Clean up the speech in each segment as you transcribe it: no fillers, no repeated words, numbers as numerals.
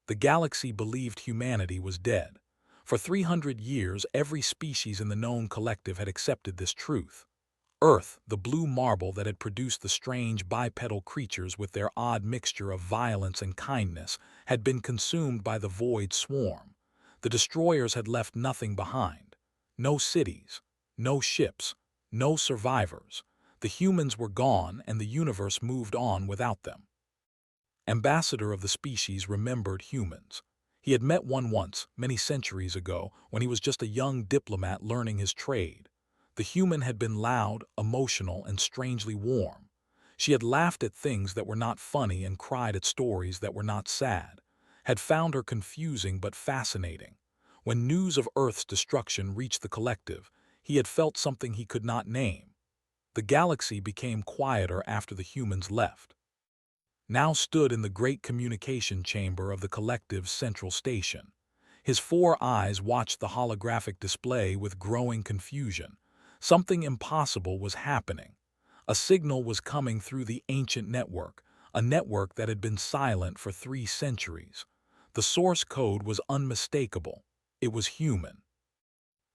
The galaxy believed humanity was dead. For 300 years, every species in the known collective had accepted this truth. Earth, the blue marble that had produced the strange bipedal creatures with their odd mixture of violence and kindness, had been consumed by the void swarm. The destroyers had left nothing behind. No cities, no ships, no survivors. The humans were gone and the universe moved on without them. Ambassador of the species remembered humans. He had met one once, many centuries ago, when he was just a young diplomat learning his trade. The human had been loud, emotional, and strangely warm. She had laughed at things that were not funny and cried at stories that were not sad, had found her confusing but fascinating. When news of Earth's destruction reached the collective, he had felt something he could not name. The galaxy became quieter after the humans left. Now stood in the great communication chamber of the collective's central station. His four eyes watched the holographic display with growing confusion. Something impossible was happening. A signal was coming through the ancient network, a network that had been silent for 3 centuries. The source code was unmistakable. It was human.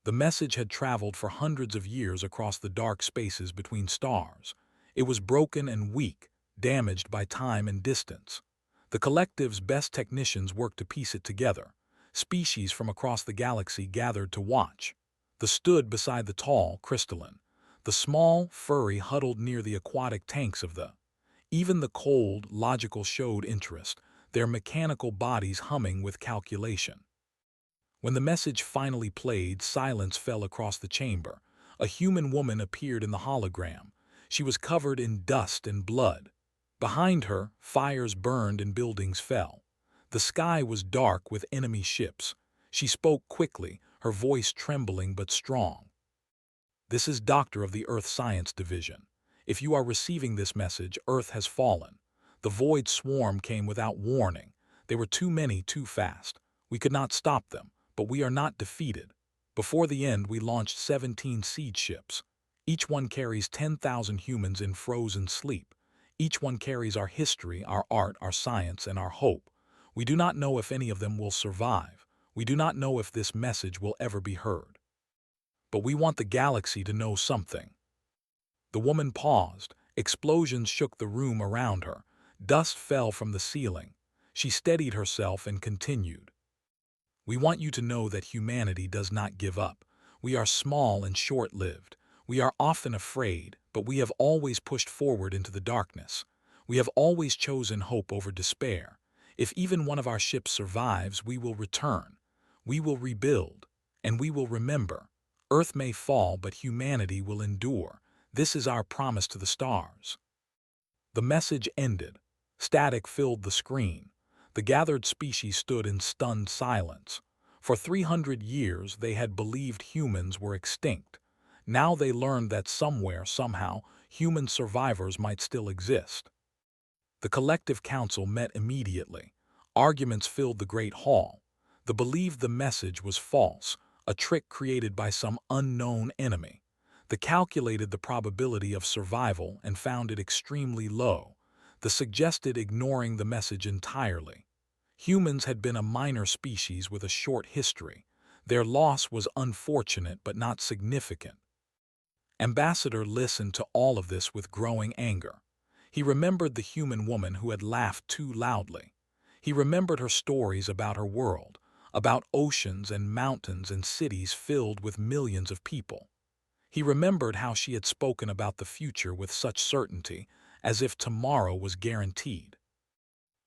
The message had traveled for hundreds of years across the dark spaces between stars. It was broken and weak, damaged by time and distance. The collective's best technicians worked to piece it together. Species from across the galaxy gathered to watch. The stood beside the tall, crystalline. The small, furry huddled near the aquatic tanks of the. Even the cold, logical showed interest, their mechanical bodies humming with calculation. When the message finally played, silence fell across the chamber. A human woman appeared in the hologram. She was covered in dust and blood. Behind her, fires burned and buildings fell. The sky was dark with enemy ships. She spoke quickly, her voice trembling but strong. "This is Doctor of the Earth Science Division. If you are receiving this message, Earth has fallen. The void swarm came without warning. They were too many too fast. We could not stop them, but we are not defeated. Before the end, we launched 17 siege ships. Each one carries 10,000 humans in frozen sleep. Each one carries our history, our art, our science, and our hope. We do not know if any of them will survive. We do not know if this message will ever be heard. But we want the galaxy to know something." The woman paused. Explosions shook the room around her. Dust fell from the ceiling. She steadied herself and continued. "We want you to know that humanity does not give up. We are small and short-lived. We are often afraid, but we have always pushed forward into the darkness. We have always chosen hope over despair. If even one of our ships survives, we will return. We will rebuild. And we will remember. Earth may fall, but humanity will endure. This is our promise to the stars." The message ended. Static filled the screen. The gathered species stood in stunned silence. For 300 years, they had believed humans were extinct. Now they learned that somewhere, somehow, human survivors might still exist. The collective council met immediately. Arguments filled the great hall. They believed the message was false, a trick created by some unknown enemy. They calculated the probability of survival and found it extremely low. They suggested ignoring the message entirely. Humans had been a minor species with a short history. Their loss was unfortunate but not significant. Ambassador listened to all of this with growing anger. He remembered the human woman who had laughed too loudly. He remembered her stories about her world, about oceans and mountains and cities filled with millions of people. He remembered how she had spoken about the future with such certainty, as if tomorrow was guaranteed.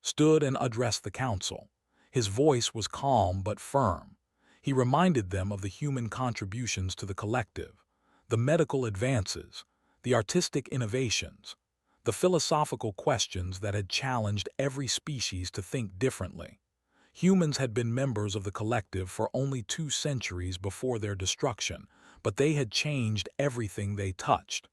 Stood and addressed the council. His voice was calm but firm. He reminded them of the human contributions to the collective, the medical advances, the artistic innovations, the philosophical questions that had challenged every species to think differently. Humans had been members of the collective for only 2 centuries before their destruction, but they had changed everything they touched.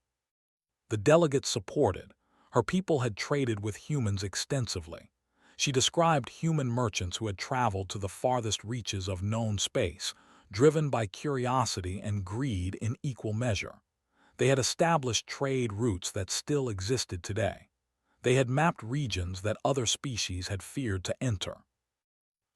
The delegates supported. Her people had traded with humans extensively. She described human merchants who had traveled to the farthest reaches of known space, driven by curiosity and greed in equal measure. They had established trade routes that still existed today. They had mapped regions that other species had feared to enter.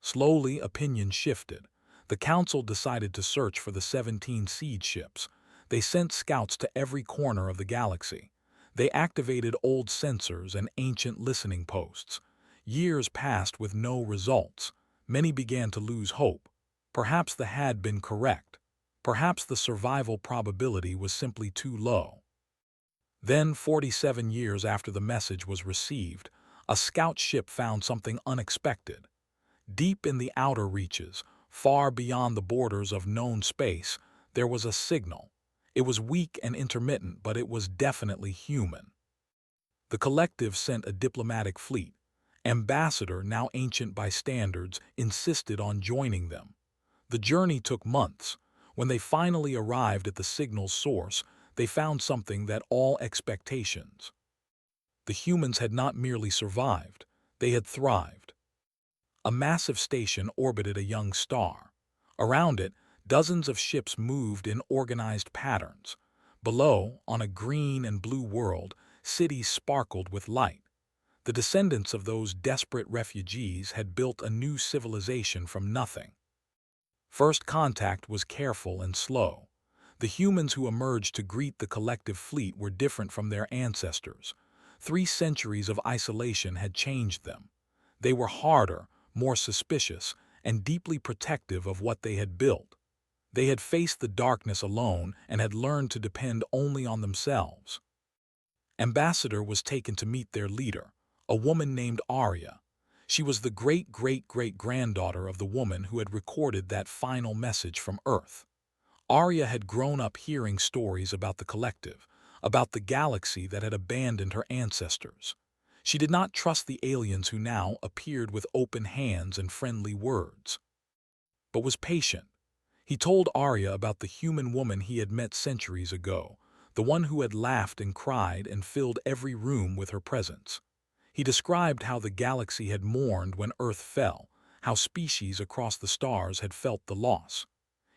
Slowly, opinion shifted. The council decided to search for the 17 seed ships. They sent scouts to every corner of the galaxy. They activated old sensors and ancient listening posts. Years passed with no results. Many began to lose hope. Perhaps they had been correct. Perhaps the survival probability was simply too low. Then, 47 years after the message was received, a scout ship found something unexpected. Deep in the outer reaches, far beyond the borders of known space, there was a signal. It was weak and intermittent, but it was definitely human. The collective sent a diplomatic fleet. Ambassador, now ancient by standards, insisted on joining them. The journey took months. When they finally arrived at the signal's source, they found something that all expectations. The humans had not merely survived, they had thrived. A massive station orbited a young star. Around it, dozens of ships moved in organized patterns. Below, on a green and blue world, cities sparkled with light. The descendants of those desperate refugees had built a new civilization from nothing. First contact was careful and slow. The humans who emerged to greet the collective fleet were different from their ancestors. 3 centuries of isolation had changed them. They were harder, more suspicious, and deeply protective of what they had built. They had faced the darkness alone and had learned to depend only on themselves. Ambassador was taken to meet their leader, a woman named Arya. She was the great-great-great-granddaughter of the woman who had recorded that final message from Earth. Arya had grown up hearing stories about the collective, about the galaxy that had abandoned her ancestors. She did not trust the aliens who now appeared with open hands and friendly words, but was patient. He told Arya about the human woman he had met centuries ago, the one who had laughed and cried and filled every room with her presence. He described how the galaxy had mourned when Earth fell, how species across the stars had felt the loss.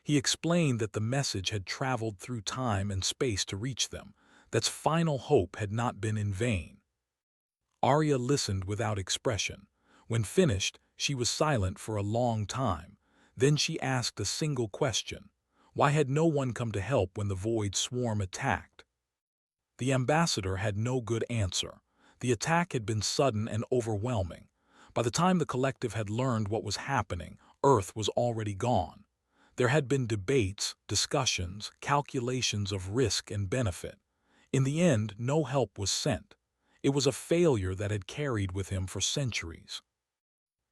He explained that the message had traveled through time and space to reach them, that final hope had not been in vain. Arya listened without expression. When finished, she was silent for a long time. Then she asked a single question. Why had no one come to help when the Void Swarm attacked? The ambassador had no good answer. The attack had been sudden and overwhelming. By the time the collective had learned what was happening, Earth was already gone. There had been debates, discussions, calculations of risk and benefit. In the end, no help was sent. It was a failure that had carried with him for centuries.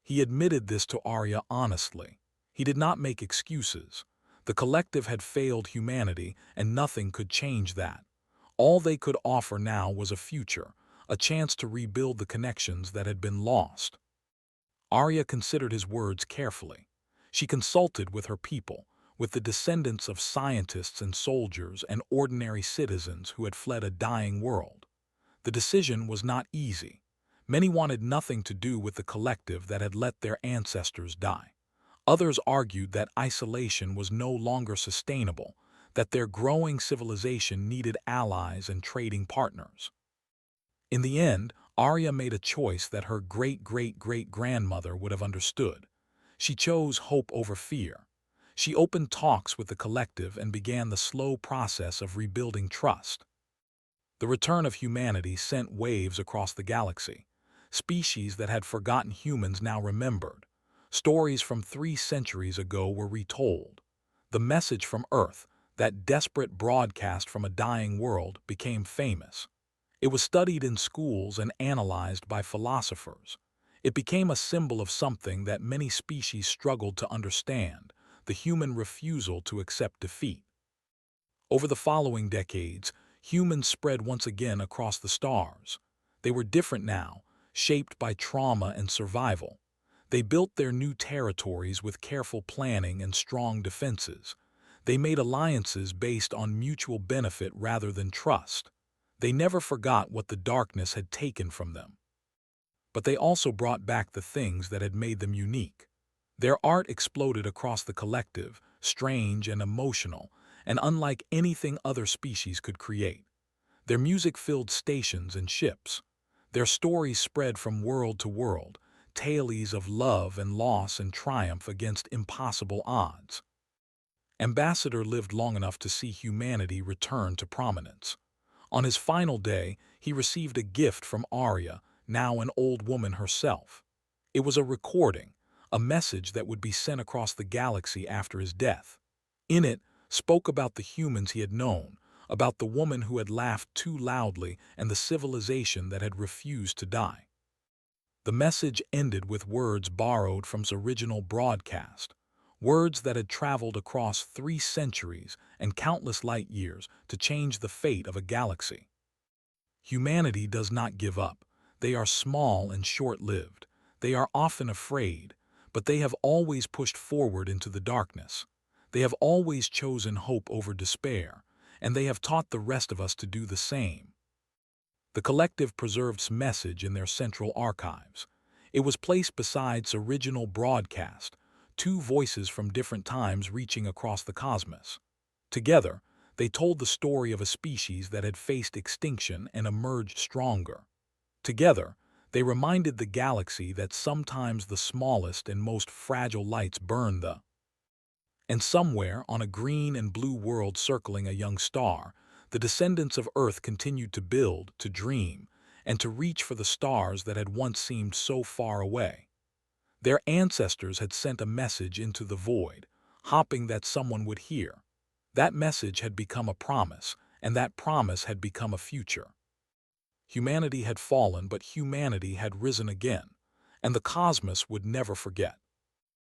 He admitted this to Arya honestly. He did not make excuses. The collective had failed humanity, and nothing could change that. All they could offer now was a future, a chance to rebuild the connections that had been lost. Arya considered his words carefully. She consulted with her people, with the descendants of scientists and soldiers and ordinary citizens who had fled a dying world. The decision was not easy. Many wanted nothing to do with the collective that had let their ancestors die. Others argued that isolation was no longer sustainable, that their growing civilization needed allies and trading partners. In the end, Arya made a choice that her great-great-great-grandmother would have understood. She chose hope over fear. She opened talks with the collective and began the slow process of rebuilding trust. The return of humanity sent waves across the galaxy. Species that had forgotten humans now remembered. Stories from 3 centuries ago were retold. The message from Earth, that desperate broadcast from a dying world, became famous. It was studied in schools and analyzed by philosophers. It became a symbol of something that many species struggled to understand, the human refusal to accept defeat. Over the following decades, humans spread once again across the stars. They were different now, shaped by trauma and survival. They built their new territories with careful planning and strong defenses. They made alliances based on mutual benefit rather than trust. They never forgot what the darkness had taken from them. But they also brought back the things that had made them unique. Their art exploded across the collective, strange and emotional, and unlike anything other species could create. Their music filled stations and ships. Their stories spread from world to world, tales of love and loss and triumph against impossible odds. Ambassador lived long enough to see humanity return to prominence. On his final day, he received a gift from Arya, now an old woman herself. It was a recording, a message that would be sent across the galaxy after his death. In it, spoke about the humans he had known, about the woman who had laughed too loudly and the civilization that had refused to die. The message ended with words borrowed from his original broadcast, words that had traveled across 3 centuries and countless light years to change the fate of a galaxy. Humanity does not give up. They are small and short-lived. They are often afraid, but they have always pushed forward into the darkness. They have always chosen hope over despair, and they have taught the rest of us to do the same. The collective preserved its message in their central archives. It was placed beside its original broadcast, 2 voices from different times reaching across the cosmos. Together, they told the story of a species that had faced extinction and emerged stronger. Together, they reminded the galaxy that sometimes the smallest and most fragile lights burn the. And somewhere on a green and blue world circling a young star, the descendants of Earth continued to build, to dream, and to reach for the stars that had once seemed so far away. Their ancestors had sent a message into the void, hoping that someone would hear. That message had become a promise, and that promise had become a future. Humanity had fallen, but humanity had risen again, and the cosmos would never forget.